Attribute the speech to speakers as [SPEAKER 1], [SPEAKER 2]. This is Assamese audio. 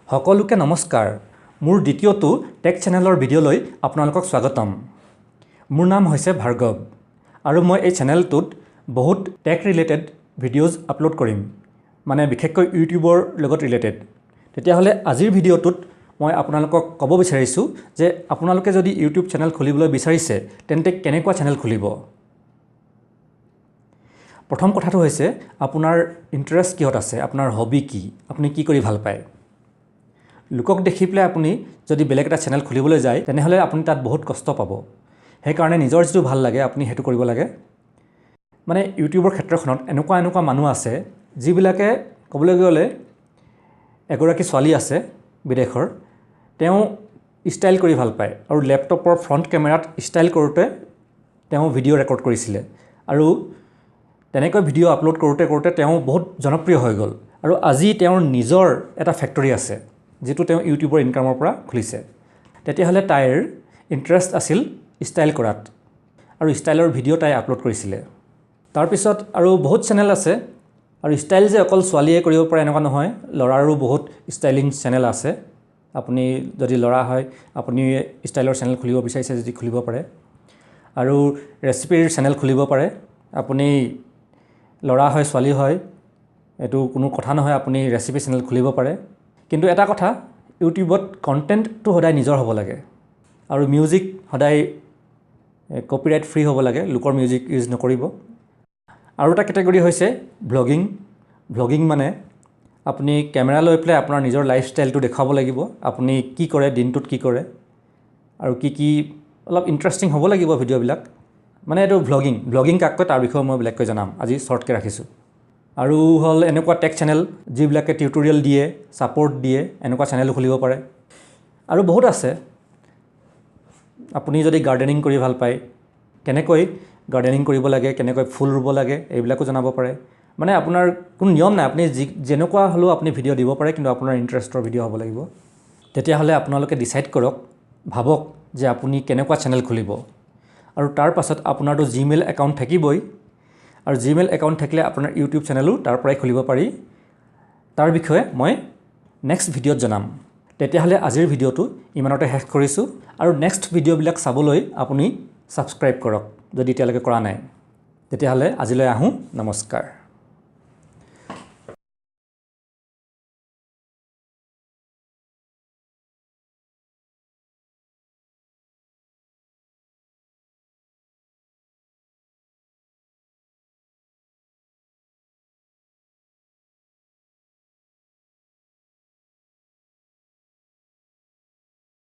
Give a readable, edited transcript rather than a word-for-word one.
[SPEAKER 1] সকলোকে নমস্কাৰ মোৰ দ্বিতীয়টো টেক চেনেলৰ ভিডিঅ'লৈ আপোনালোকক স্বাগতম মোৰ নাম হৈছে ভাৰ্গৱ আৰু মই এই চেনেলটোত বহুত টেক ৰিলেটেড ভিডিঅ'জ আপলোড কৰিম মানে বিশেষকৈ ইউটিউবৰ লগত ৰিলেটেড তেতিয়াহ'লে আজিৰ ভিডিঅ'টোত মই আপোনালোকক ক'ব বিচাৰিছোঁ যে আপোনালোকে যদি ইউটিউব চেনেল খুলিবলৈ বিচাৰিছে তেন্তে কেনেকুৱা চেনেল খুলিব প্ৰথম কথাটো হৈছে আপোনাৰ ইন্টাৰেষ্ট কিহত আছে আপোনাৰ হবি কি আপুনি কি কৰি ভাল পায় লোকক দেখি পেলাই আপুনি যদি বেলেগ এটা চেনেল খুলিবলৈ যায় তেনেহলে আপুনি তাত বহুত কষ্ট পাব সেই কাৰণে নিজৰ যেটো ভাল লাগে আপুনি হেতু কৰিব লাগে মানে ইউটিউবৰ ক্ষেত্ৰখনত এনেকুৱা মানুহ আছে যিবিলাকে ক'বলৈ গ'লে এগৰাকী ছোৱালী আছে বিদেশৰ তেওঁ ষ্টাইল কৰি ভাল পায় আৰু ল্যাপটপৰ ফ্ৰন্ট কেমেৰাত ষ্টাইল কৰোতে তেওঁ ভিডিঅ' ৰেকৰ্ড কৰিছিলে আৰু তেনেকৈ ভিডিঅ' আপলোড কৰোতে তেওঁ বহুত জনপ্ৰিয় হৈ গ'ল আৰু আজি তেওঁৰ নিজৰ এটা ফেক্টৰী আছে যেটো তেওঁ ইউটিউবৰ ইনকামৰ পৰা খুলিছে তেতিয়াহলে তাইৰ ইন্টাৰেষ্ট আছিল ষ্টাইল কৰাত আৰু ষ্টাইলৰ ভিডিঅ' তাই আপলোড কৰিছিলে তাৰ পিছত আৰু বহুত চেনেল আছে আৰু ষ্টাইল যে অকল ছোৱালীয়ে কৰিব পাৰে এনেকুৱা নহয় ল'ৰাৰো বহুত ষ্টাইলিং চেনেল আছে আপুনি যদি ল'ৰা হয় আপুনি ষ্টাইলৰ চেনেল খুলিব বিচাৰিছে যদি খুলিব পাৰে আৰু ৰেচিপিৰ চেনেল খুলিব পাৰে আপুনি ল'ৰা হয় ছোৱালী হয় এটো কোনো কথা নহয় আপুনি ৰেচিপি চেনেল খুলিব পাৰে কিন্তু এটা কথা ইউটিউবত কন্টেন্টটো সদায় নিজৰ হ'ব লাগে আৰু মিউজিক সদায় কপিৰাইট ফ্ৰী হ'ব লাগে লোকৰ মিউজিক ইউজ নকৰিব আৰু এটা ক্যাটাগৰী হৈছে ব্লগিং মানে আপুনি কেমেৰা লৈ পেলাই আপোনাৰ নিজৰ লাইফষ্টাইলটো দেখাব লাগিব আপুনি কি কৰে দিনটোত কি কৰে আৰু কি অলপ ইন্টাৰেষ্টিং হ'ব লাগিব ভিডিঅ'বিলাক মানে এটো ব্লগিং কাককৈ তাৰ বিষয়ে মই বেলেগকৈ জনাম আজি শৰ্টকৈ ৰাখিছোঁ আৰু হল এনেকুৱা টেক চেনেল যিবিলাকে টিউটোৰিয়েল দিয়ে সাপোৰ্ট দিয়ে এনেকুৱা চেনেল খুলিব পাৰে আৰু বহুত আছে আপুনি যদি গাৰ্ডেনিং কৰি ভাল পায় কেনেকৈ গাৰ্ডেনিং কৰিব লাগে কেনেকৈ ফুল ৰুব লাগে এইবিলাকো জনাব পাৰে মানে আপোনাৰ কোনো নিয়ম নাই আপুনি যেনেকুৱা হলো আপুনি ভিডিঅ' দিব পাৰে কিন্তু আপোনাৰ ইন্টাৰেষ্টৰ ভিডিঅ' হ'ব লাগিব তেতিয়াহলে আপোনালোকে ডিসাইড কৰক ভাবক যে আপুনি কেনেকুৱা চেনেল খুলিব আৰু তাৰ পাছত আপোনাৰটো জিমেইল একাউণ্ট থাকিবই আৰু জিমেইল একাউণ্ট থাকিলে আপোনাৰ ইউটিউব চেনেলো তাৰ পৰাই খুলিব পাৰি তাৰ বিষয়ে মই নেক্সট ভিডিঅ'ত জনাম তেতিয়াহলে আজিৰ ভিডিঅ'টো ইমানতে শেষ কৰিছো আৰু নেক্সট ভিডিঅ'বিলাক চাবলৈ আপুনি সাবস্ক্ৰাইব কৰক যদি এতিয়ালৈকে কৰা নাই তেতিয়াহলে আজিলৈ আহো নমস্কাৰ